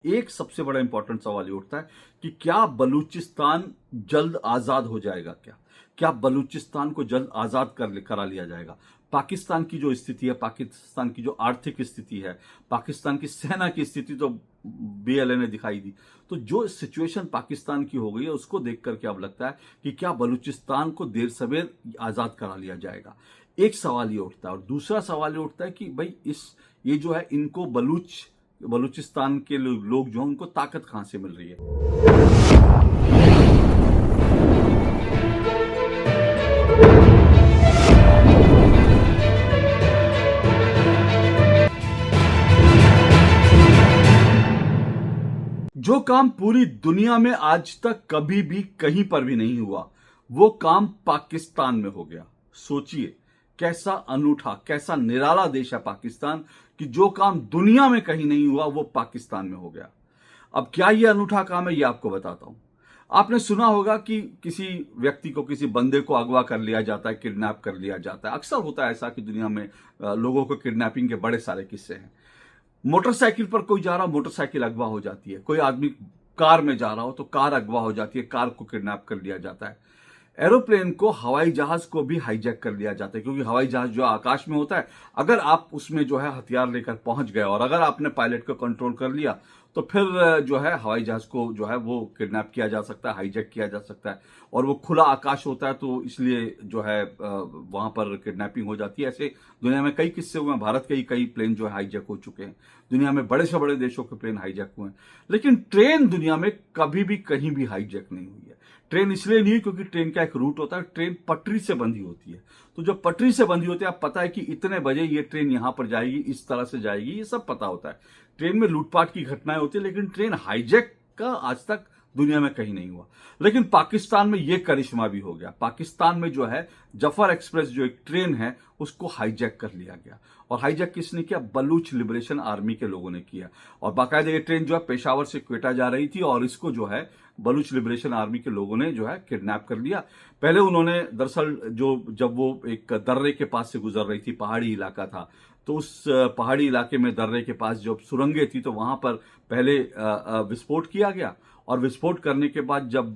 एक सबसे बड़ा इंपॉर्टेंट सवाल ये उठता है कि क्या बलूचिस्तान जल्द आजाद हो जाएगा? क्या बलूचिस्तान को जल्द आजाद करा लिया जाएगा? पाकिस्तान की जो स्थिति है, पाकिस्तान की जो आर्थिक स्थिति है, पाकिस्तान की सेना की स्थिति तो बीएलए ने दिखाई दी। तो जो सिचुएशन पाकिस्तान की हो गई है उसको देख करके अब लगता है कि क्या बलूचिस्तान को देर सवेर आजाद करा लिया जाएगा। एक सवाल ये उठता है और दूसरा सवाल ये उठता है कि भाई ये जो है इनको बलूचिस्तान के लोग जो हैं उनको ताकत कहां से मिल रही है। जो काम पूरी दुनिया में आज तक कभी भी कहीं पर भी नहीं हुआ वो काम पाकिस्तान में हो गया। सोचिए कैसा अनूठा, कैसा निराला देश है पाकिस्तान कि जो काम दुनिया में कहीं नहीं हुआ वो पाकिस्तान में हो गया। अब क्या ये अनूठा काम है ये आपको बताता हूं। आपने सुना होगा कि किसी व्यक्ति को, किसी बंदे को अगवा कर लिया जाता है, किडनैप कर लिया जाता है। अक्सर होता है ऐसा कि दुनिया में लोगों को किडनैपिंग के बड़े सारे किस्से हैं। मोटरसाइकिल पर कोई जा रहा, मोटरसाइकिल अगवा हो जाती है। कोई आदमी कार में जा रहा हो तो कार अगवा हो जाती है, कार को किडनैप कर लिया जाता है। एरोप्लेन को, हवाई जहाज को भी हाईजैक कर लिया जाता है, क्योंकि हवाई जहाज जो आकाश में होता है, अगर आप उसमें जो है हथियार लेकर पहुंच गए और अगर आपने पायलट को कंट्रोल कर लिया तो फिर जो है हवाई जहाज को जो है वो किडनैप किया जा सकता है, हाईजैक किया जा सकता है। और वो खुला आकाश होता है तो इसलिए जो है वहां पर किडनैपिंग हो जाती है। ऐसे दुनिया में कई किस्से हुए हैं। भारत के ही कई प्लेन जो है हाईजैक हो चुके हैं। दुनिया में बड़े से बड़े देशों के प्लेन हाईजैक हुए हैं। लेकिन ट्रेन दुनिया में कभी भी कहीं भी हाईजैक नहीं हुई है। ट्रेन इसलिए नहीं क्योंकि ट्रेन का एक रूट होता है, ट्रेन पटरी से बंधी होती है। तो जब पटरी से बंधी होती है, आप पता है कि इतने बजे ये ट्रेन यहां पर जाएगी, इस तरह से जाएगी, ये सब पता होता है। ट्रेन में लूटपाट की घटनाएं होती है, लेकिन ट्रेन हाईजैक का आज तक दुनिया में कहीं नहीं हुआ। लेकिन पाकिस्तान में यह करिश्मा भी हो गया। पाकिस्तान में जो है जफर एक्सप्रेस जो एक ट्रेन है उसको हाईजैक कर लिया गया। और हाईजैक किसने किया? बलूच लिबरेशन आर्मी के लोगों ने किया। और बाकायदा ये ट्रेन जो है पेशावर से क्वेटा जा रही थी और इसको जो है बलूच लिबरेशन आर्मी के लोगों ने जो है किडनैप कर लिया। पहले उन्होंने दरअसल जब वो एक दर्रे के पास से गुजर रही थी, पहाड़ी इलाका था, तो उस पहाड़ी इलाके में दर्रे के पास जब सुरंगें थी तो वहां पर पहले विस्फोट किया गया। और विस्फोट करने के बाद जब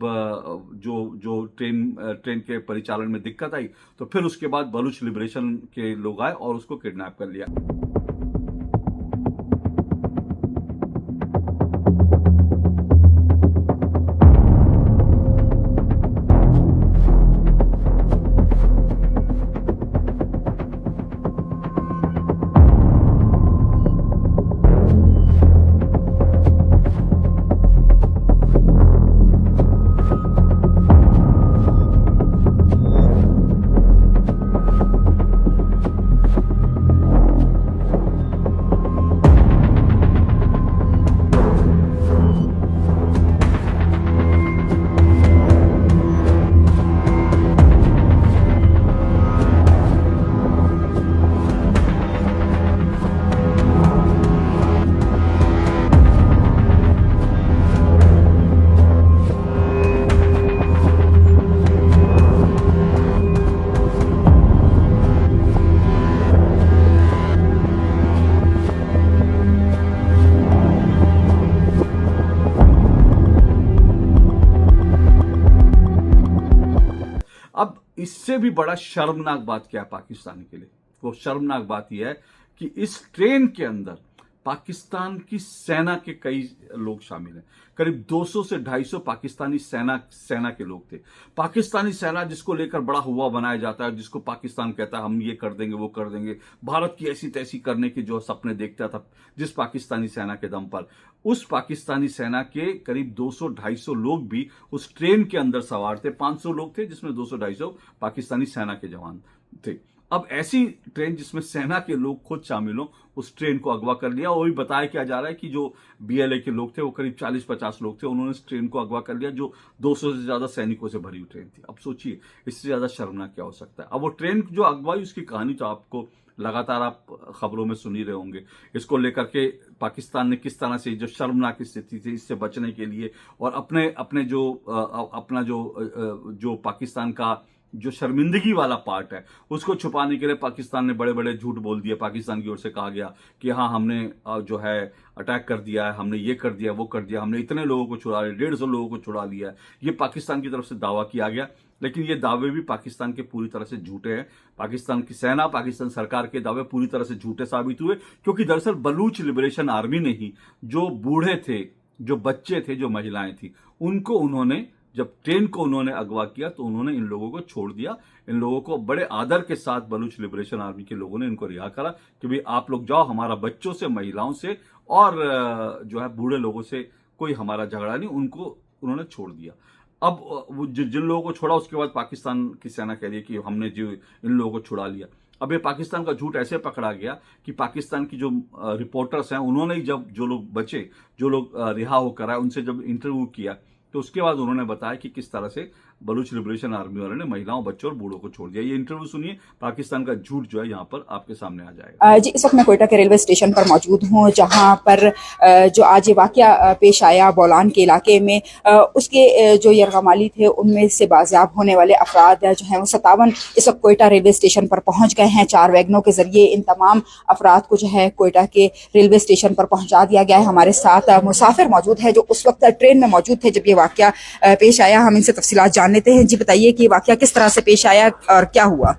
जो ट्रेन के परिचालन में दिक्कत आई तो फिर उसके बाद बलूच लिबरेशन के लोग आए और उसको किडनैप कर लिया। अब इससे भी बड़ा शर्मनाक बात क्या है पाकिस्तान के लिए? वो शर्मनाक बात यह है कि इस ट्रेन के अंदर पाकिस्तान की सेना के कई लोग शामिल हैं। करीब 200 से 250 पाकिस्तानी सेना के लोग थे। पाकिस्तानी सेना जिसको लेकर बड़ा हुआ बनाया जाता है, जिसको पाकिस्तान कहता है हम ये कर देंगे, वो कर देंगे, भारत की ऐसी तैसी करने के जो सपने देखता था जिस पाकिस्तानी सेना के दम पर, उस पाकिस्तानी सेना के करीब 200-250 लोग भी उस ट्रेन के अंदर सवार थे। 500 लोग थे जिसमें 200-250 पाकिस्तानी सेना के जवान थे। अब ऐसी ट्रेन जिसमें सेना के लोग खुद शामिल हो, उस ट्रेन को अगवा कर लिया। और भी बताया क्या जा रहा है कि जो बीएलए के लोग थे वो करीब 40-50 लोग थे, उन्होंने इस ट्रेन को अगवा कर लिया जो 200 से ज्यादा सैनिकों से भरी हुई ट्रेन थी। अब सोचिए इससे ज्यादा शर्मनाक क्या हो सकता है। अब वो ट्रेन जो अगवाई, उसकी कहानी तो आपको लगातार आप खबरों में सुन ही रहे होंगे। इसको लेकर के पाकिस्तान ने किस तरह से जो शर्मनाक स्थिति थी इससे बचने के लिए और अपने अपने जो अपना जो पाकिस्तान का जो शर्मिंदगी वाला पार्ट है उसको छुपाने के लिए पाकिस्तान ने बड़े बड़े झूठ बोल दिए। पाकिस्तान की ओर से कहा गया कि हाँ हमने जो है अटैक कर दिया है, हमने ये कर दिया वो कर दिया, हमने इतने लोगों को छुड़ा लिया, 150 लोगों को छुड़ा लिया है। ये पाकिस्तान की तरफ से दावा किया गया, लेकिन ये दावे भी पाकिस्तान के पूरी तरह से झूठे हैं। पाकिस्तान की सेना, पाकिस्तान सरकार के दावे पूरी तरह से झूठे साबित हुए, क्योंकि दरअसल बलूच लिबरेशन आर्मी ने ही जो बूढ़े थे, जो बच्चे थे, जो महिलाएं थी, उनको उन्होंने जब ट्रेन को उन्होंने अगवा किया तो उन्होंने इन लोगों को छोड़ दिया। इन लोगों को बड़े आदर के साथ बलूच लिबरेशन आर्मी के लोगों ने इनको रिहा करा कि भाई आप लोग जाओ, हमारा बच्चों से, महिलाओं से और जो है बूढ़े लोगों से कोई हमारा झगड़ा नहीं। उनको उन्होंने छोड़ दिया। अब वो जिन लोगों को छोड़ा उसके बाद पाकिस्तान की सेना कह रही है कि हमने जो इन लोगों को छुड़ा लिया। अब ये पाकिस्तान का झूठ ऐसे पकड़ा गया कि पाकिस्तान की जो रिपोर्टर्स हैं उन्होंने ही जब जो लोग बचे, जो लोग रिहा होकर आए, उनसे जब इंटरव्यू किया तो उसके बाद उन्होंने बताया कि किस तरह से बलूच लिबरेशन आर्मी वालों ने महिलाओं, बच्चों और बूढ़ों को छोड़ दिया। ये इंटरव्यू सुनिए, पाकिस्तान का झूठ जो है यहाँ पर आपके सामने आ जाएगा। जी, इस वक्त मैं कोयटा के रेलवे स्टेशन पर मौजूद हूँ, जहाँ पर जो आज ये वाकया पेश आया बोलान के इलाके में, उसके जो यरगमाली थे उनमें से बाजियाब होने वाले अफराद जो हैं वो 57 इस वक्त कोयटा रेलवे स्टेशन पर पहुंच गए हैं। 4 वैगनों के जरिए इन तमाम अफराद को जो है कोयटा के रेलवे स्टेशन पर पहुंचा दिया गया है। हमारे साथ मुसाफिर मौजूद है जो उस वक्त ट्रेन में मौजूद थे जब ये वाकया पेश आया। हम इनसे तफसीलात जान लेते हैं। जी बताइए कि वाकया किस तरह से पेश आया और क्या हुआ?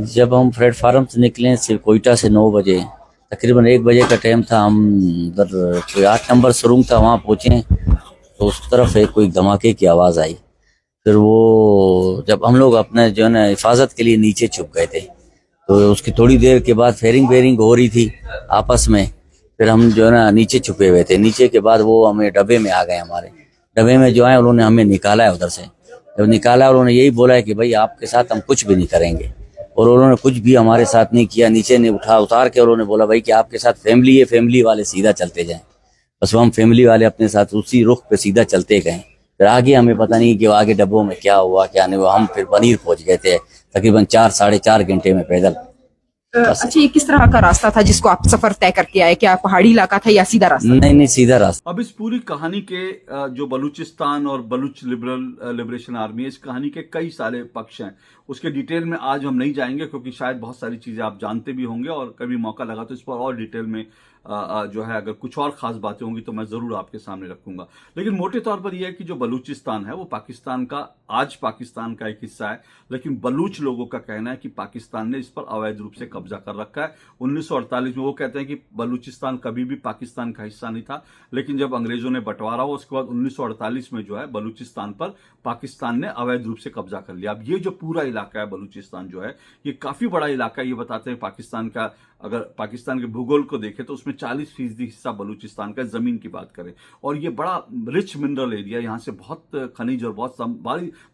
जब हम प्लेटफार्म से निकले से कोयटा से 9 बजे, तकरीबन 1 बजे का टाइम था, हम उधर 8 नंबर सुरंग था, वहाँ पहुँचे तो उस तरफ एक कोई धमाके की आवाज़ आई। फिर वो जब हम लोग अपने जो है ना हिफाजत के लिए नीचे छुप गए थे, तो उसकी थोड़ी देर के बाद फेयरिंग हो रही थी आपस में। फिर हम जो है ना नीचे छुपे हुए थे। नीचे के बाद वो हमें डब्बे में आ गए। हमारे डब्बे में जो है उन्होंने हमें निकाला है उधर से। जब निकाला उन्होंने यही बोला है कि भाई आपके साथ हम कुछ भी नहीं करेंगे, और उन्होंने कुछ भी हमारे साथ नहीं किया। नीचे ने उतार के उन्होंने बोला भाई कि आपके साथ फैमिली है, फैमिली वाले सीधा चलते जाएं। बस हम फैमिली वाले अपने साथ उसी रुख पे सीधा चलते गए। फिर आगे हमें पता नहीं कि आगे डब्बों में क्या हुआ क्या नहीं हुआ। हम फिर बनीर पहुंच गए थे तकरीबन 4-4.5 घंटे में पैदल। अच्छा, ये किस तरह का रास्ता था जिसको आप सफर तय करके आए? क्या पहाड़ी इलाका था या सीधा रास्ता? नहीं, सीधा रास्ता। अब इस पूरी कहानी के जो बलूचिस्तान और बलूच लिबरेशन आर्मी, इस कहानी के कई सारे पक्ष हैं। उसके डिटेल में आज हम नहीं जाएंगे क्योंकि शायद बहुत सारी चीजें आप जानते भी होंगे और कभी मौका लगा तो इस पर और डिटेल में जो है अगर कुछ और खास बातें होंगी तो मैं जरूर आपके सामने रखूंगा। लेकिन मोटे तौर पर यह है कि जो बलूचिस्तान है वो पाकिस्तान का, आज पाकिस्तान का एक हिस्सा है, लेकिन बलूच लोगों का कहना है कि पाकिस्तान ने इस पर अवैध रूप से कब्जा कर रखा है। 1948 में वो कहते हैं कि बलूचिस्तान कभी भी पाकिस्तान का हिस्सा नहीं था, लेकिन जब अंग्रेजों ने बंटवारा हुआ उसके बाद 1948 में जो है बलूचिस्तान पर पाकिस्तान ने अवैध रूप से कब्जा कर लिया। अब ये जो पूरा इलाका है बलूचिस्तान जो है ये काफी बड़ा इलाका है। ये बताते हैं पाकिस्तान का, अगर पाकिस्तान के भूगोल को देखें तो उसमें 40% हिस्सा बलूचिस्तान का, जमीन की बात करें, और ये बड़ा रिच मिनरल एरिया। यहाँ से बहुत खनिज और बहुत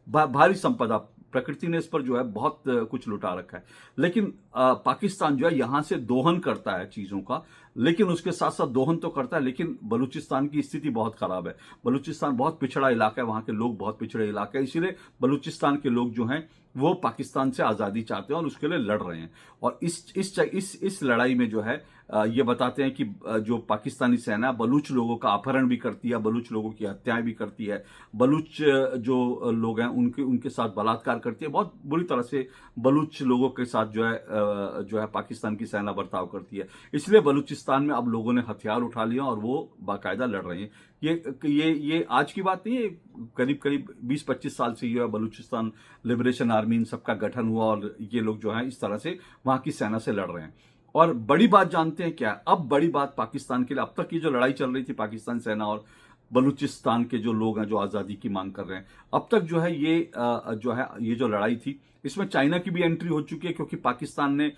भारी संपदा, प्रकृति ने इस पर जो है बहुत कुछ लुटा रखा है। लेकिन पाकिस्तान जो है यहाँ से दोहन करता है चीजों का, लेकिन उसके साथ साथ दोहन तो करता है, लेकिन बलूचिस्तान की स्थिति बहुत खराब है। बलूचिस्तान बहुत पिछड़ा इलाका है, वहां के लोग बहुत पिछड़े इलाके हैं, इसीलिए बलूचिस्तान के लोग जो हैं वो पाकिस्तान से आजादी चाहते हैं और उसके लिए लड़ रहे हैं। और इस लड़ाई में जो है ये बताते हैं कि जो पाकिस्तानी सेना बलूच लोगों का अपहरण भी करती है, बलूच लोगों की हत्याएं भी करती है, बलूच जो लोग हैं उनके साथ बलात्कार करती है, बहुत बुरी तरह से बलूच लोगों के साथ जो है पाकिस्तान की सेना बर्ताव करती है। इसलिए बलूचिस्तान में अब लोगों ने हथियार उठा लिया और वो बाकायदा लड़ रहे हैं। ये आज की बात नहीं है, करीब 20-25 साल से ये बलूचिस्तान लिबरेशन आर्मी इन सबका गठन हुआ और ये लोग जो है इस तरह से वहां की सेना से लड़ रहे हैं। और बड़ी बात जानते हैं क्या? अब बड़ी बात पाकिस्तान के लिए, अब तक ये जो लड़ाई चल रही थी पाकिस्तान सेना और बलूचिस्तान के जो लोग हैं जो आजादी की मांग कर रहे हैं, अब तक जो है ये जो लड़ाई थी इसमें चाइना की भी एंट्री हो चुकी है, क्योंकि पाकिस्तान ने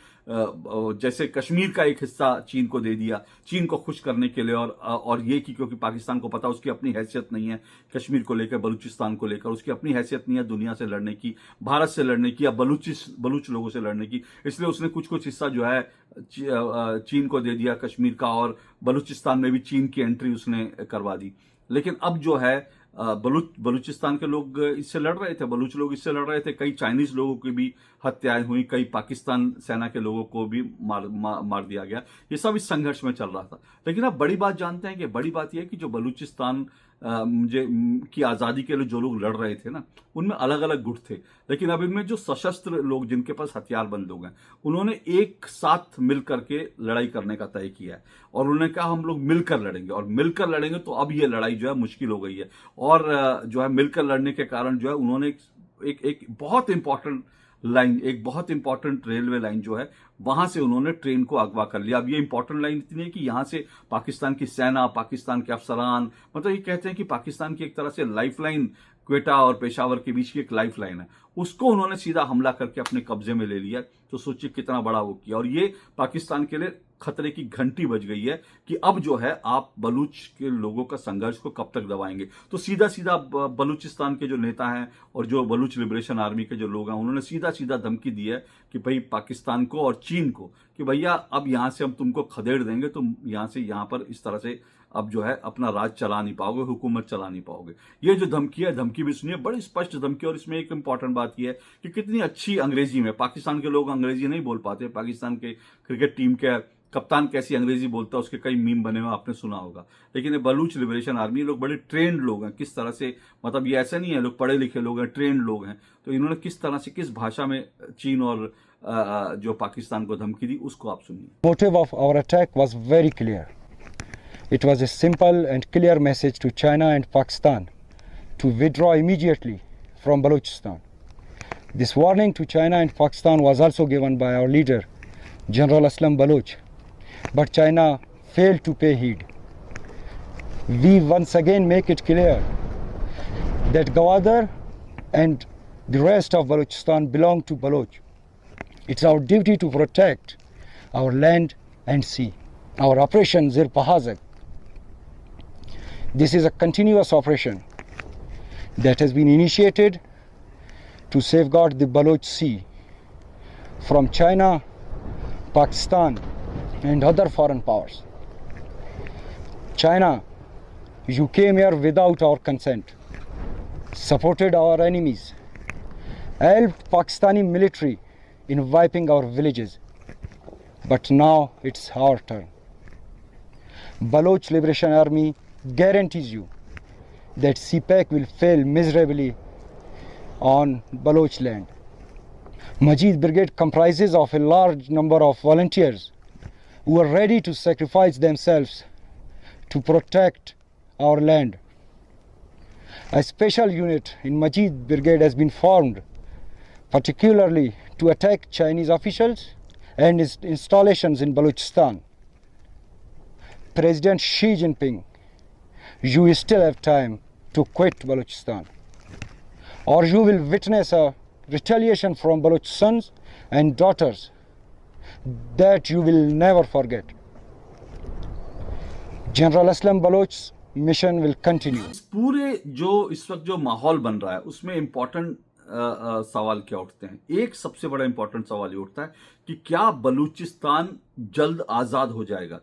जैसे कश्मीर का एक हिस्सा चीन को दे दिया, चीन को खुश करने के लिए, और ये कि क्योंकि पाकिस्तान को पता उसकी अपनी हैसियत नहीं है कश्मीर को लेकर, बलूचिस्तान को लेकर उसकी अपनी हैसियत नहीं है दुनिया से लड़ने की, भारत से लड़ने की या बलूच लोगों से लड़ने की, इसलिए उसने कुछ हिस्सा जो है चीन को दे दिया कश्मीर का, और बलूचिस्तान में भी चीन की एंट्री उसने करवा दी। लेकिन अब जो है बलूचिस्तान के लोग इससे लड़ रहे थे, बलूच लोग इससे लड़ रहे थे, कई चाइनीज लोगों की भी हत्याएं हुई, कई पाकिस्तान सेना के लोगों को भी मार दिया गया। ये सब इस संघर्ष में चल रहा था। लेकिन अब बड़ी बात जानते हैं कि बड़ी बात यह है कि जो बलूचिस्तान की आज़ादी के लिए जो लोग लड़ रहे थे ना, उनमें अलग अलग गुट थे। लेकिन अब इनमें जो सशस्त्र लोग, जिनके पास हथियारबंद लोग हैं, उन्होंने एक साथ मिल करके लड़ाई करने का तय किया है और उन्होंने कहा हम लोग मिलकर लड़ेंगे, और मिलकर लड़ेंगे। तो अब ये लड़ाई जो है मुश्किल हो गई है, और जो है मिलकर लड़ने के कारण जो है उन्होंने एक बहुत इंपॉर्टेंट लाइन, एक बहुत इंपॉर्टेंट रेलवे लाइन जो है, वहां से उन्होंने ट्रेन को अगवा कर लिया। अब ये इंपॉर्टेंट लाइन इतनी है कि यहां से पाकिस्तान की सेना, पाकिस्तान के अफसरान, मतलब ये कहते हैं कि पाकिस्तान की एक तरह से लाइफलाइन, क्वेटा और पेशावर के बीच की एक लाइफलाइन है, उसको उन्होंने सीधा हमला करके अपने कब्जे में ले लिया। तो सोचिए कितना बड़ा वो किया, और ये पाकिस्तान के लिए खतरे की घंटी बज गई है कि अब जो है आप बलूच के लोगों का संघर्ष को कब तक दबाएंगे। तो सीधा सीधा बलूचिस्तान के जो नेता हैं और जो बलूच लिबरेशन आर्मी के जो लोग हैं, उन्होंने सीधा सीधा धमकी दी है कि भाई पाकिस्तान को और चीन को कि भैया अब यहां से हम तुमको खदेड़ देंगे, तुम यहां से यहां पर इस तरह से अब जो है अपना राज चला नहीं पाओगे, हुकूमत चला नहीं पाओगे। ये जो धमकी है, धमकी भी सुनिए, बड़ी स्पष्ट धमकी। और इसमें एक इंपॉर्टेंट बात यह है कि कितनी अच्छी अंग्रेजी में, पाकिस्तान के लोग अंग्रेजी नहीं बोल पाते, पाकिस्तान के क्रिकेट टीम के कप्तान कैसी अंग्रेजी बोलता है उसके कई मीम बने हुए आपने सुना होगा। लेकिन ये बलूच लिबरेशन आर्मी लोग बड़े ट्रेंड लोग हैं, किस तरह से, मतलब ये ऐसा नहीं है लोग पढ़े लिखे लोग हैं, ट्रेंड लोग हैं। तो इन्होंने किस तरह से, किस भाषा में चीन और जो पाकिस्तान को धमकी दी, उसको आप सुनिए। Motive of our attack was very clear. It was a simple and clear message to China and Pakistan to withdraw immediately from Balochistan. This warning to China and Pakistan was also given by our leader, General Aslam Baloch, but China failed to pay heed. We once again make it clear that Gwadar and the rest of Balochistan belong to Baloch. It's our duty to protect our land and sea. Our operation Zir Pahazak. This is a continuous operation that has been initiated to safeguard the Baloch Sea from China, Pakistan and other foreign powers. China, you came here without our consent, supported our enemies, helped Pakistani military in wiping our villages, but now it's our turn. Baloch Liberation Army guarantees you that CPAC will fail miserably on Baloch land. Majid Brigade comprises of a large number of volunteers who are ready to sacrifice themselves to protect our land. A special unit in Majid Brigade has been formed particularly to attack Chinese officials and its installations in Balochistan. President Xi Jinping, you still have time to quit Balochistan, or you will witness a retaliation from Baloch sons and daughters that you will never forget. General Aslam Baloch's mission will continue. इस पूरे जो इस वक्त जो माहौल बन रहा है उसमें इंपॉर्टेंट सवाल क्या उठते हैं। एक सबसे बड़ा इंपॉर्टेंट सवाल ये उठता है कि क्या बलूचिस्तान जल्द आजाद हो जाएगा,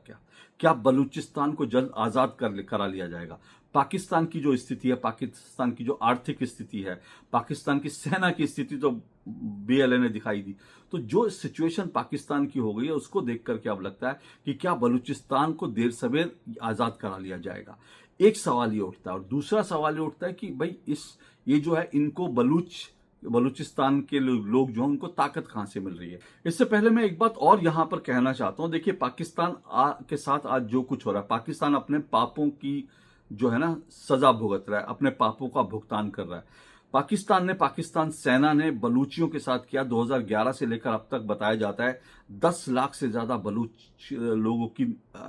क्या बलूचिस्तान को जल्द आजाद करा लिया जाएगा। पाकिस्तान की जो स्थिति है, पाकिस्तान की जो आर्थिक स्थिति है, पाकिस्तान की सेना की स्थिति तो बीएलए ने दिखाई दी। तो जो सिचुएशन पाकिस्तान की हो गई है उसको देख करके अब लगता है कि क्या बलूचिस्तान को देर सवेर आजाद करा लिया जाएगा। एक सवाल ये उठता है, और दूसरा सवाल ये उठता है कि भाई ये जो है इनको बलूचिस्तान के लोग जो हैं उनको ताकत कहां से मिल रही है। इससे पहले मैं एक बात और यहां पर कहना चाहता हूं। देखिए पाकिस्तान के साथ आज जो कुछ हो रहा है, पाकिस्तान अपने पापों की जो है ना सजा भुगत रहा है, अपने पापों का भुगतान कर रहा है। पाकिस्तान सेना ने बलूचियों के साथ किया। 2011 से लेकर अब तक बताया जाता है 10 लाख से ज्यादा बलूच लोगों की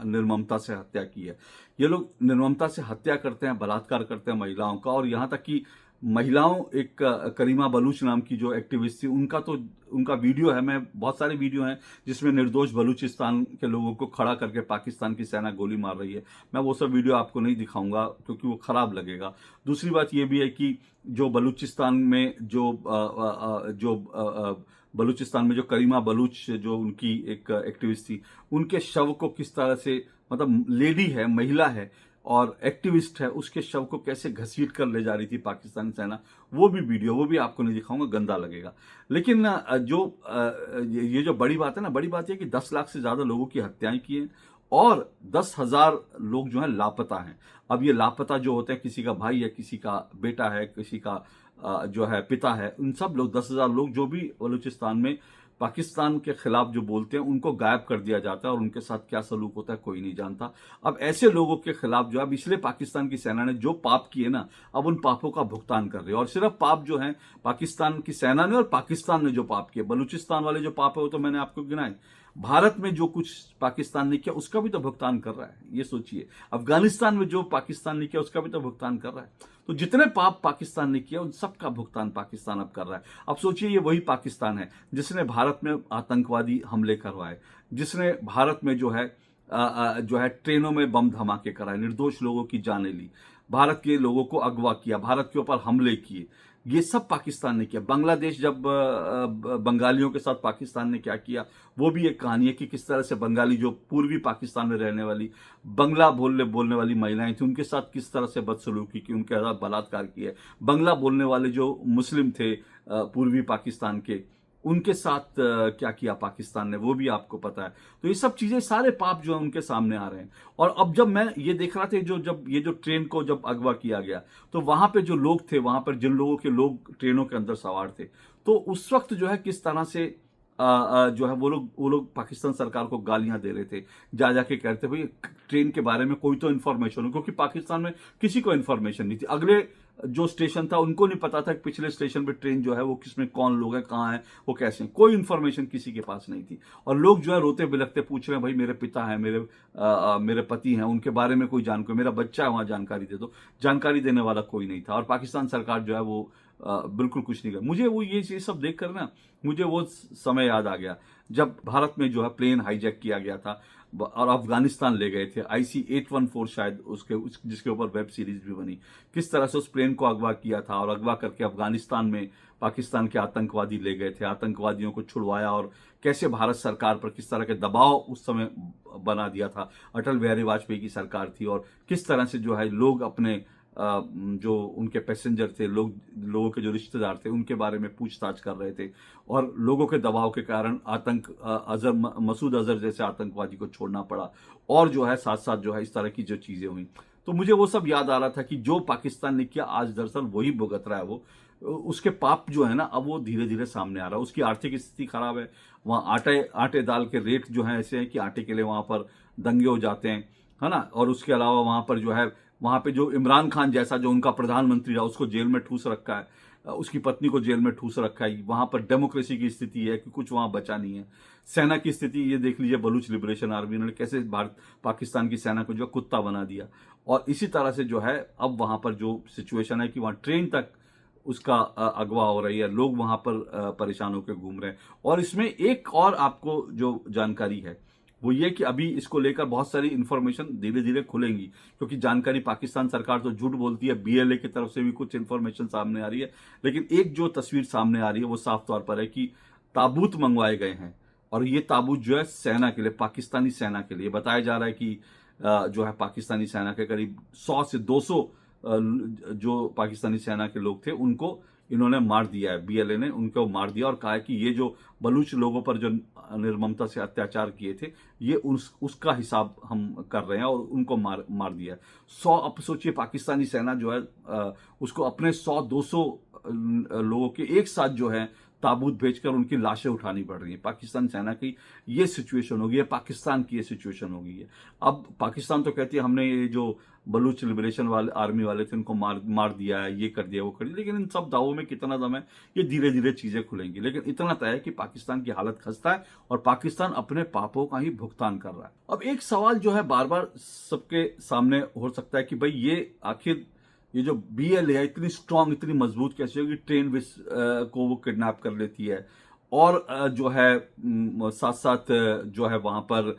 निर्ममता से हत्या की है। ये लोग निर्ममता से हत्या करते हैं, बलात्कार करते हैं महिलाओं का, और यहां तक कि महिलाओं, एक करीमा बलूच नाम की जो एक्टिविस्ट थी, उनका वीडियो है, मैं बहुत सारे वीडियो हैं जिसमें निर्दोष बलूचिस्तान के लोगों को खड़ा करके पाकिस्तान की सेना गोली मार रही है। मैं वो सब वीडियो आपको नहीं दिखाऊंगा क्योंकि वो खराब लगेगा। दूसरी बात ये भी है कि जो बलूचिस्तान में बलूचिस्तान में जो करीमा बलूच जो उनकी एक एक्टिविस्ट थी, उनके शव को किस तरह से, मतलब लेडी है, महिला है, और एक्टिविस्ट है उसके शव को कैसे घसीट कर ले जा रही थी पाकिस्तानी सेना, वो भी वीडियो, वो भी आपको नहीं दिखाऊंगा, गंदा लगेगा। लेकिन ये जो बड़ी बात है ना, बड़ी बात यह कि 10 लाख से ज्यादा लोगों की हत्याएं की हैं और 10,000 लोग जो है लापता हैं। अब ये लापता जो होते हैं, किसी का भाई है, किसी का बेटा है, किसी का जो है पिता है, उन सब लोग 10,000 लोग जो भी बलूचिस्तान में पाकिस्तान के खिलाफ जो बोलते हैं उनको गायब कर दिया जाता है और उनके साथ क्या सलूक होता है कोई नहीं जानता। अब ऐसे लोगों के खिलाफ जो है, अब इसलिए पाकिस्तान की सेना ने जो पाप किए ना, अब उन पापों का भुगतान कर रही है। और सिर्फ पाप जो है पाकिस्तान की सेना ने और पाकिस्तान ने जो पाप किए, बलूचिस्तान वाले जो पाप है वो तो मैंने आपको गिनाए, भारत में जो कुछ पाकिस्तान ने किया उसका भी तो भुगतान कर रहा है, ये सोचिए। अफगानिस्तान में जो पाकिस्तान ने किया उसका भी तो भुगतान कर रहा है। तो जितने पाप पाकिस्तान ने किया उन सब का भुगतान पाकिस्तान अब कर रहा है। अब सोचिए, ये वही पाकिस्तान है जिसने भारत में आतंकवादी हमले करवाए, जिसने भारत में जो है ट्रेनों में बम धमाके कराए, निर्दोष लोगों की जानें ली, भारत के लोगों को अगवा किया, भारत के ऊपर हमले किए, ये सब पाकिस्तान ने किया। बांग्लादेश जब बंगालियों के साथ पाकिस्तान ने क्या किया, वो भी एक कहानी है कि किस तरह से बंगाली जो पूर्वी पाकिस्तान में रहने वाली बंगला बोलने वाली महिलाएं थी, उनके साथ किस तरह से बदसलूकी की, उनके साथ बलात्कार किए। बंगला बोलने वाले जो मुस्लिम थे पूर्वी पाकिस्तान के, उनके साथ क्या किया पाकिस्तान ने, वो भी आपको पता है। तो ये सब चीजें, सारे पाप जो है उनके सामने आ रहे हैं। और अब जब मैं ये देख रहा था, जब ये जो ट्रेन को जब अगवा किया गया, तो वहां पे जो लोग थे, वहां पर जिन लोगों के लोग ट्रेनों के अंदर सवार थे, तो उस वक्त जो है किस तरह से जो है वो लोग पाकिस्तान सरकार को गालियां दे रहे थे, जाके कहते भाई ट्रेन के बारे में कोई तो इन्फॉर्मेशन हो, क्योंकि पाकिस्तान में किसी को इन्फॉर्मेशन नहीं थी। अगले जो स्टेशन था उनको नहीं पता था कि पिछले स्टेशन पे ट्रेन जो है वो किसमें कौन लोग हैं, कहाँ हैं, वो कैसे हैं, कोई इन्फॉर्मेशन किसी के पास नहीं थी। और लोग जो है रोते बिलखते पूछ रहे हैं, भाई मेरे पिता हैं, मेरे पति हैं, उनके बारे में कोई जानकारी, मेरा बच्चा है, वहां जानकारी दे दो। जानकारी देने वाला कोई नहीं था और पाकिस्तान सरकार जो है वो बिल्कुल कुछ नहीं कर। मुझे वो ये सब देख कर ना, मुझे वो समय याद आ गया जब भारत में जो है प्लेन हाईजैक किया गया था और अफगानिस्तान ले गए थे, IC-814 शायद जिसके ऊपर वेब सीरीज भी बनी। किस तरह से उस प्लेन को अगवा किया था और अगवा करके अफगानिस्तान में पाकिस्तान के आतंकवादी ले गए थे, आतंकवादियों को छुड़वाया और कैसे भारत सरकार पर किस तरह के दबाव उस समय बना दिया था, अटल बिहारी वाजपेयी की सरकार थी, और किस तरह से जो है लोग अपने जो उनके पैसेंजर थे, लोगों के जो रिश्तेदार थे, उनके बारे में पूछताछ कर रहे थे और लोगों के दबाव के कारण मसूद अजहर जैसे आतंकवादी को छोड़ना पड़ा, और जो है साथ साथ जो है इस तरह की जो चीजें हुई। तो मुझे वो सब याद आ रहा था कि जो पाकिस्तान ने किया आज दरअसल वही भुगत रहा है वो, उसके पाप जो है ना अब वो धीरे धीरे सामने आ रहा है। उसकी आर्थिक स्थिति खराब है, वहाँ आटे दाल के रेट जो है ऐसे हैं कि आटे के लिए वहाँ पर दंगे हो जाते हैं, है ना। और उसके अलावा वहाँ पर जो है, वहां पे जो इमरान खान जैसा जो उनका प्रधानमंत्री रहा उसको जेल में ठूस रखा है, उसकी पत्नी को जेल में ठूस रखा है। वहां पर डेमोक्रेसी की स्थिति है कि कुछ वहां बचा नहीं है। सेना की स्थिति ये देख लीजिए, बलूच लिबरेशन आर्मी ने कैसे पाकिस्तान की सेना को जो कुत्ता बना दिया। और इसी तरह से जो है अब वहां पर जो सिचुएशन है कि वहां ट्रेन तक उसका अगवा हो रही है, लोग वहां पर परेशान होकर घूम रहे हैं। और इसमें एक और आपको जो जानकारी है वो ये कि अभी इसको लेकर बहुत सारी इंफॉर्मेशन धीरे धीरे खुलेंगी, क्योंकि जानकारी पाकिस्तान सरकार तो झूठ बोलती है, BLA की तरफ से भी कुछ इंफॉर्मेशन सामने आ रही है, लेकिन एक जो तस्वीर सामने आ रही है वो साफ तौर पर है कि ताबूत मंगवाए गए हैं और ये ताबूत जो है सेना के लिए, पाकिस्तानी सेना के लिए। बताया जा रहा है कि जो है पाकिस्तानी सेना के करीब 100 से 200 जो पाकिस्तानी सेना के लोग थे उनको इन्होंने मार दिया है, BLA ने उनको मार दिया और कहा है कि ये जो बलूच लोगों पर जो निर्ममता से अत्याचार किए थे ये उसका हिसाब हम कर रहे हैं और उनको मार दिया है। 100, अब सोचिए पाकिस्तानी सेना जो है उसको अपने 100-200 लोगों के एक साथ जो है ताबूत भेजकर उनकी लाशें उठानी पड़ रही है। पाकिस्तान सेना की ये सिचुएशन हो गई है, पाकिस्तान की ये सिचुएशन हो गई है। अब पाकिस्तान तो कहती है हमने ये जो बलूच लिबरेशन वाले आर्मी वाले थे उनको मार दिया है, ये कर दिया, वो कर दिया, लेकिन इन सब दावों में कितना दम है ये धीरे धीरे चीजें खुलेंगी। लेकिन इतना तय है कि पाकिस्तान की हालत खस्ता है और पाकिस्तान अपने पापों का ही भुगतान कर रहा है। अब एक सवाल जो है बार बार सबके सामने हो सकता है कि भाई ये आखिर ये जो BLA है इतनी स्ट्रांग, इतनी मजबूत कैसे होगी, ट्रेन को वो किडनैप कर लेती है और जो है साथ साथ जो है वहां पर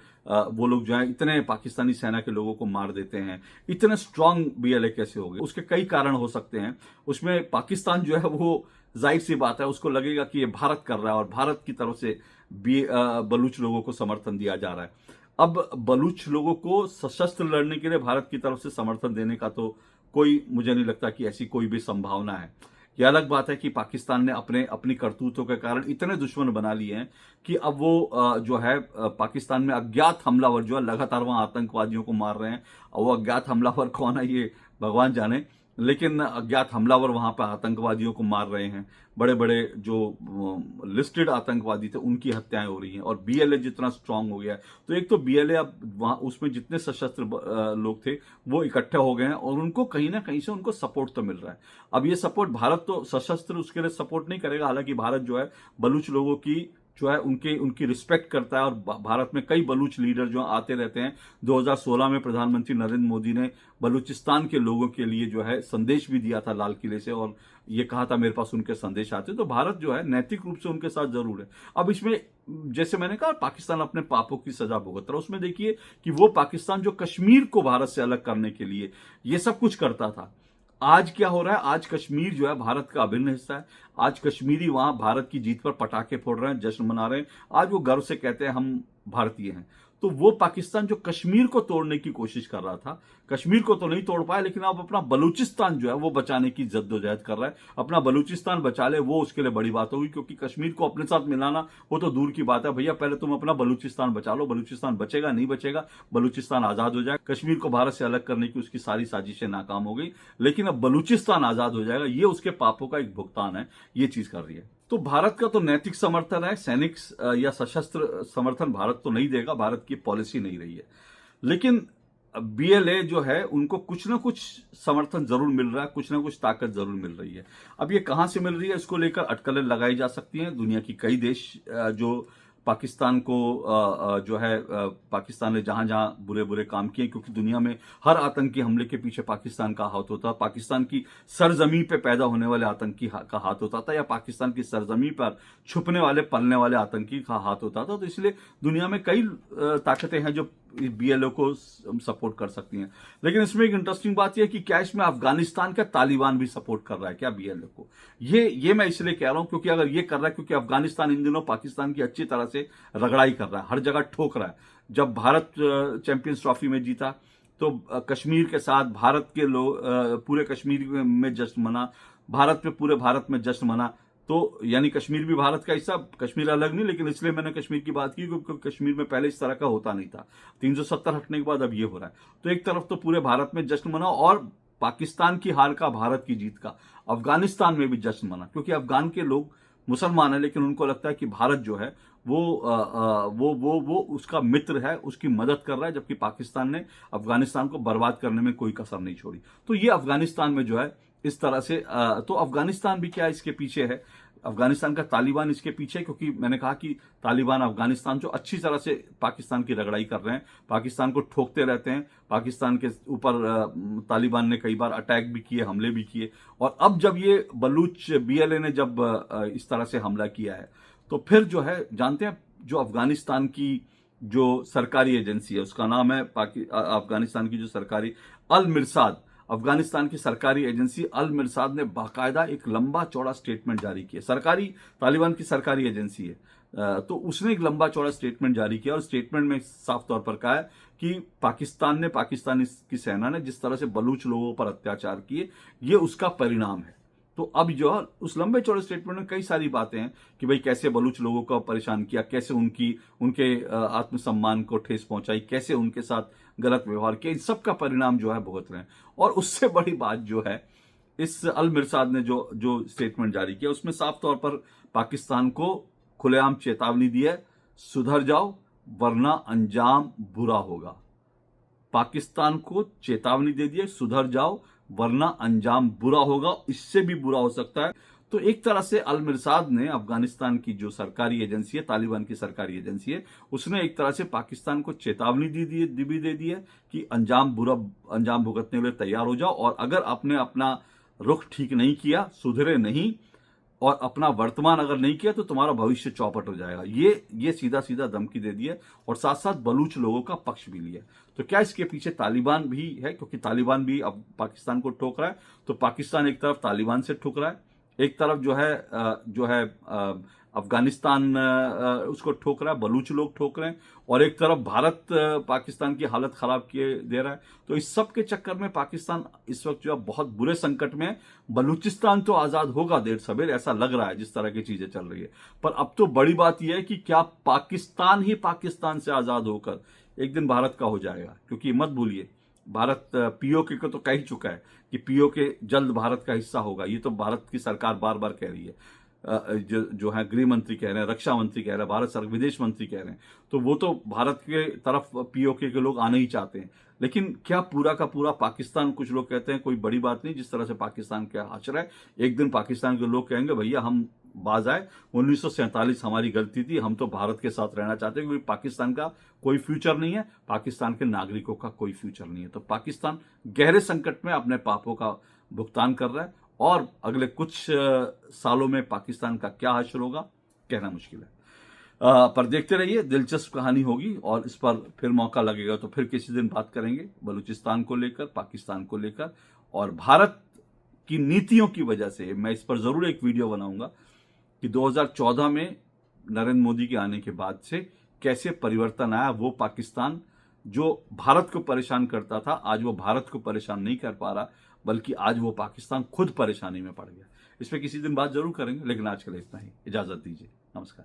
वो लोग जो है इतने पाकिस्तानी सेना के लोगों को मार देते हैं, इतने स्ट्रांग BLA कैसे हो गए? उसके कई कारण हो सकते हैं। उसमें पाकिस्तान जो है वो जाहिर सी बात है उसको लगेगा कि ये भारत कर रहा है और भारत की तरफ से बलूच लोगों को समर्थन दिया जा रहा है। अब बलूच लोगों को सशस्त्र लड़ने के लिए भारत की तरफ से समर्थन देने का तो कोई, मुझे नहीं लगता कि ऐसी कोई भी संभावना है। यह अलग बात है कि पाकिस्तान ने अपनी करतूतों के कारण इतने दुश्मन बना लिए हैं कि अब वो जो है पाकिस्तान में अज्ञात हमलावर जो है लगातार वहां आतंकवादियों को मार रहे हैं। और वो अज्ञात हमलावर कौन है ये भगवान जाने, लेकिन अज्ञात हमलावर वहां पर आतंकवादियों को मार रहे हैं। बड़े बड़े जो लिस्टेड आतंकवादी थे उनकी हत्याएं हो रही हैं। और बीएलए जितना स्ट्रांग हो गया है, तो एक तो बीएलए अब वहां उसमें जितने सशस्त्र लोग थे वो इकट्ठे हो गए हैं और उनको कहीं ना कहीं से उनको सपोर्ट तो मिल रहा है। अब ये सपोर्ट भारत तो सशस्त्र उसके लिए सपोर्ट नहीं करेगा, हालांकि भारत जो है बलूच लोगों की जो है उनकी रिस्पेक्ट करता है। और भारत में कई बलूच लीडर जो आते रहते हैं। 2016 में प्रधानमंत्री नरेंद्र मोदी ने बलूचिस्तान के लोगों के लिए जो है संदेश भी दिया था लाल किले से, और ये कहा था मेरे पास उनके संदेश आते। तो भारत जो है नैतिक रूप से उनके साथ जरूर है। अब इसमें जैसे मैंने कहा पाकिस्तान अपने पापों की सजा भुगत रहा है। उसमें देखिए कि वो पाकिस्तान जो कश्मीर को भारत से अलग करने के लिए ये सब कुछ करता था, आज क्या हो रहा है? आज कश्मीर जो है भारत का अभिन्न हिस्सा है। आज कश्मीरी वहां भारत की जीत पर पटाखे फोड़ रहे हैं, जश्न मना रहे हैं। आज वो गर्व से कहते हैं हम भारतीय हैं। तो वो पाकिस्तान जो कश्मीर को तोड़ने की कोशिश कर रहा था, कश्मीर को तो नहीं तोड़ पाया, लेकिन अब अपना बलूचिस्तान जो है वो बचाने की जद्दोजहद कर रहा है। अपना बलूचिस्तान बचा ले वो उसके लिए बड़ी बात होगी, क्योंकि कश्मीर को अपने साथ मिलाना वो तो दूर की बात है। भैया पहले तुम अपना बलूचिस्तान बचा लो। बलूचिस्तान बचेगा नहीं बचेगा, बलूचिस्तान आजाद हो जाएगा। कश्मीर को भारत से अलग करने की उसकी सारी साजिशें नाकाम हो गई, लेकिन अब बलूचिस्तान आजाद हो जाएगा। ये उसके पापों का एक भुगतान है, ये चीज कर रही है। तो भारत का तो नैतिक समर्थन है, सैनिक या सशस्त्र समर्थन भारत तो नहीं देगा, भारत की पॉलिसी नहीं रही है। लेकिन बीएलए जो है उनको कुछ ना कुछ समर्थन जरूर मिल रहा है, कुछ ना कुछ ताकत जरूर मिल रही है। अब ये कहां से मिल रही है, इसको लेकर अटकलें लगाई जा सकती हैं। दुनिया की कई देश जो पाकिस्तान को जो है पाकिस्तान ने जहां जहां बुरे बुरे काम किए, क्योंकि दुनिया में हर आतंकी हमले के पीछे पाकिस्तान का हाथ होता है। पाकिस्तान की सरजमी पे पैदा होने वाले आतंकी का हाथ होता था, या पाकिस्तान की सरजमी पर छुपने वाले पलने वाले आतंकी का हाथ होता था। तो इसलिए दुनिया में कई ताकतें हैं जो बीएलओ को सपोर्ट कर सकती हैं। लेकिन इसमें एक इंटरेस्टिंग बात यह है कि क्या इसमें अफगानिस्तान का तालिबान भी सपोर्ट कर रहा है क्या बीएलओ को? ये मैं इसलिए कह रहा हूं क्योंकि अगर ये कर रहा है, क्योंकि अफगानिस्तान इन दिनों पाकिस्तान की अच्छी तरह से रगड़ाई कर रहा है, हर जगह ठोक रहा है। जब भारत चैंपियंस ट्रॉफी में जीता तो कश्मीर के साथ भारत के लोग पूरे कश्मीर में जश्न मना, भारत पे पूरे भारत में जश्न मना। तो यानी कश्मीर भी भारत का हिस्सा, कश्मीर अलग नहीं, लेकिन इसलिए मैंने कश्मीर की बात की क्योंकि कश्मीर में पहले इस तरह का होता नहीं था। 370 हटने के बाद अब ये हो रहा है। तो एक तरफ तो पूरे भारत में जश्न मना, और पाकिस्तान की हार का, भारत की जीत का अफगानिस्तान में भी जश्न मना, क्योंकि अफगान के लोग मुसलमान है, लेकिन उनको लगता है कि भारत जो है वो उसका मित्र है, उसकी मदद कर रहा है, जबकि पाकिस्तान ने अफगानिस्तान को बर्बाद करने में कोई कसर नहीं छोड़ी। तो ये अफगानिस्तान में जो है इस तरह से तो अफगानिस्तान भी क्या इसके पीछे है, अफगानिस्तान का तालिबान इसके पीछे, क्योंकि मैंने कहा कि तालिबान अफगानिस्तान जो अच्छी तरह से पाकिस्तान की रगड़ाई कर रहे हैं, पाकिस्तान को ठोकते रहते हैं। पाकिस्तान के ऊपर तालिबान ने कई बार अटैक भी किए, हमले भी किए। और अब जब ये बलूच बीएलए ने जब इस तरह से हमला किया है, तो फिर जो है जानते हैं जो अफगानिस्तान की जो सरकारी एजेंसी है उसका नाम है अफगानिस्तान की जो सरकारी अल मिरसाद, अफगानिस्तान की सरकारी एजेंसी अल मिरसाद ने बाकायदा एक लंबा चौड़ा स्टेटमेंट जारी किया। सरकारी तालिबान की सरकारी एजेंसी है, तो उसने एक लंबा चौड़ा स्टेटमेंट जारी किया और स्टेटमेंट में साफ तौर पर कहा है कि पाकिस्तानी की सेना ने जिस तरह से बलूच लोगों पर अत्याचार किए, ये उसका परिणाम है। तो अब जो है उस लंबे चौड़े स्टेटमेंट में कई सारी बातें हैं कि भाई कैसे बलूच लोगों को परेशान किया, कैसे उनके आत्मसम्मान को ठेस पहुंचाई, कैसे उनके साथ गलत व्यवहार किया, इन सब का परिणाम जो है भुगत रहे हैं। और उससे बड़ी बात जो है, इस अल मिरसाद ने जो स्टेटमेंट जारी किया उसमें साफ तौर पर पाकिस्तान को खुलेआम चेतावनी दी है, सुधर जाओ वरना अंजाम बुरा होगा। पाकिस्तान को चेतावनी दे दी है, सुधर जाओ वरना अंजाम बुरा होगा, इससे भी बुरा हो सकता है। तो एक तरह से अल मिरसाद ने अफगानिस्तान की जो सरकारी एजेंसी है, तालिबान की सरकारी एजेंसी है, उसने एक तरह से पाकिस्तान को चेतावनी दे दी है कि अंजाम भुगतने के लिए तैयार हो जाओ, और अगर आपने अपना रुख ठीक नहीं किया, सुधरे नहीं और अपना वर्तमान अगर नहीं किया तो तुम्हारा भविष्य चौपट हो जाएगा। ये सीधा सीधा धमकी दे दी है और साथ साथ बलूच लोगों का पक्ष भी लिया। तो क्या इसके पीछे तालिबान भी है, क्योंकि तालिबान भी अब पाकिस्तान को ठोक रहा है। तो पाकिस्तान एक तरफ तालिबान से ठुक रहा है, एक तरफ जो है अफगानिस्तान उसको ठोक रहा है, बलूच लोग ठोक रहे हैं, और एक तरफ भारत पाकिस्तान की हालत खराब किए दे रहा है। तो इस सब के चक्कर में पाकिस्तान इस वक्त जो है बहुत बुरे संकट में है। बलूचिस्तान तो आजाद होगा देर सवेर, ऐसा लग रहा है जिस तरह की चीजें चल रही है। पर अब तो बड़ी बात यह है कि क्या पाकिस्तान ही पाकिस्तान से आजाद होकर एक दिन भारत का हो जाएगा? क्योंकि मत भूलिए, भारत पीओके को तो कह ही चुका है कि पीओके जल्द भारत का हिस्सा होगा। ये तो भारत की सरकार बार बार कह रही है, जो है गृह मंत्री कह रहे हैं, रक्षा मंत्री कह रहे हैं, भारत सरकार विदेश मंत्री कह रहे हैं। तो वो तो भारत के तरफ पीओके के लोग आने ही चाहते हैं। लेकिन क्या पूरा का पूरा पाकिस्तान, कुछ लोग कहते हैं कोई बड़ी बात नहीं, जिस तरह से पाकिस्तान के आचरा है, एक दिन पाकिस्तान के लोग कहेंगे भैया हम बाज आए, 1947 हमारी गलती थी, हम तो भारत के साथ रहना चाहते हैं, क्योंकि पाकिस्तान का कोई फ्यूचर नहीं है, पाकिस्तान के नागरिकों का कोई फ्यूचर नहीं है। तो पाकिस्तान गहरे संकट में अपने पापों का भुगतान कर रहा है, और अगले कुछ सालों में पाकिस्तान का क्या हासिल होगा कहना मुश्किल है। पर देखते रहिए, दिलचस्प कहानी होगी, और इस पर फिर मौका लगेगा तो फिर किसी दिन बात करेंगे बलूचिस्तान को लेकर, पाकिस्तान को लेकर, और भारत की नीतियों की वजह से। मैं इस पर जरूर एक वीडियो बनाऊंगा कि 2014 में नरेंद्र मोदी के आने के बाद से कैसे परिवर्तन आया। वो पाकिस्तान जो भारत को परेशान करता था, आज वो भारत को परेशान नहीं कर पा रहा, बल्कि आज वो पाकिस्तान खुद परेशानी में पड़ गया। इस पर किसी दिन बात जरूर करेंगे, लेकिन आज के लिए इतना ही। इजाजत दीजिए, नमस्कार।